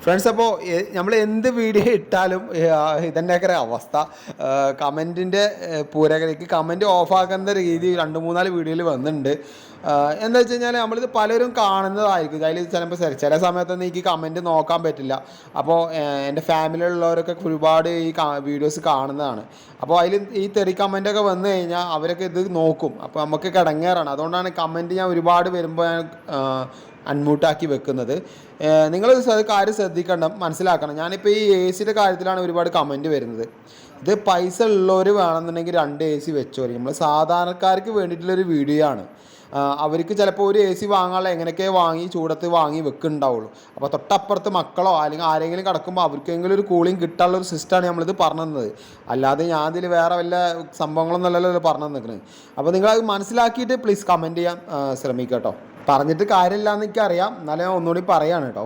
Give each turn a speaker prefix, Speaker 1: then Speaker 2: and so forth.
Speaker 1: Friends, അപ്പോൾ നമ്മൾ എന്ത് വീഡിയോ ഇട്ടാലും ഇതന്നെയൊക്കെ അവസ്ഥ. കമൻറ്റിൻ്റെ പൂരകരയ്ക്ക് കമൻറ്റ് ഓഫാക്കുന്ന രീതി 2-3-4 വീഡിയോയിൽ വന്നിട്ടുണ്ട്. എന്താ വെച്ച് കഴിഞ്ഞാൽ നമ്മളിത് പലരും കാണുന്നതായിരിക്കും. അതിൽ ചിലപ്പോൾ ചില സമയത്തൊന്നും എനിക്ക് കമൻറ്റ് നോക്കാൻ പറ്റില്ല. അപ്പോൾ എൻ്റെ ഫാമിലിയിലുള്ളവരൊക്കെ ഒരുപാട് ഈ വീഡിയോസ് കാണുന്നതാണ്. അപ്പോൾ അതിൽ ഈ തെറി കമൻറ്റൊക്കെ വന്നു കഴിഞ്ഞാൽ അവരൊക്കെ ഇത് നോക്കും. അപ്പോൾ നമുക്ക് കിടങ്ങേറാണ്. അതുകൊണ്ടാണ് കമൻറ്റ് ഞാൻ ഒരുപാട് വരുമ്പോൾ ഞാൻ അൺമ്യൂട്ടാക്കി വെക്കുന്നത്. നിങ്ങൾ കാര്യം ശ്രദ്ധിക്കണം, മനസ്സിലാക്കണം. ഞാനിപ്പോൾ ഈ എ സിയുടെ കാര്യത്തിലാണ് ഒരുപാട് കമൻറ്റ് വരുന്നത്. ഇത് പൈസ ഉള്ളവർ വേണമെന്നുണ്ടെങ്കിൽ 2 AC വെച്ചോളി. നമ്മൾ സാധാരണക്കാർക്ക് വേണ്ടിയിട്ടുള്ളൊരു വീഡിയോ ആണ്. അവർക്ക് ചിലപ്പോൾ ഒരു AC വാങ്ങാനുള്ള എങ്ങനെയൊക്കെ വാങ്ങി ചൂടത്ത് വാങ്ങി വെക്കുന്നുണ്ടാവുള്ളൂ. അപ്പോൾ തൊട്ടപ്പുറത്ത് മക്കളോ അല്ലെങ്കിൽ ആരെങ്കിലും കിടക്കുമ്പോൾ അവർക്കെങ്കിലും ഒരു കൂളിംഗ് കിട്ടാനുള്ള ഒരു സിസ്റ്റമാണ് നമ്മളിത് പറഞ്ഞു തന്നത്. അല്ലാതെ ഞാൻ ഇതിൽ വേറെ വല്ല സംഭവങ്ങളൊന്നുമല്ലല്ലോ പറഞ്ഞു തന്നിരിക്കുന്നത്. അപ്പോൾ നിങ്ങളത് മനസ്സിലാക്കിയിട്ട് പ്ലീസ് കമൻറ്റ് ചെയ്യാൻ ശ്രമിക്കുക കേട്ടോ. പറഞ്ഞിട്ട് കാര്യമില്ല എന്ന് എനിക്കറിയാം, എന്നാലും ഞാൻ ഒന്നുകൂടി പറയാണ് കേട്ടോ.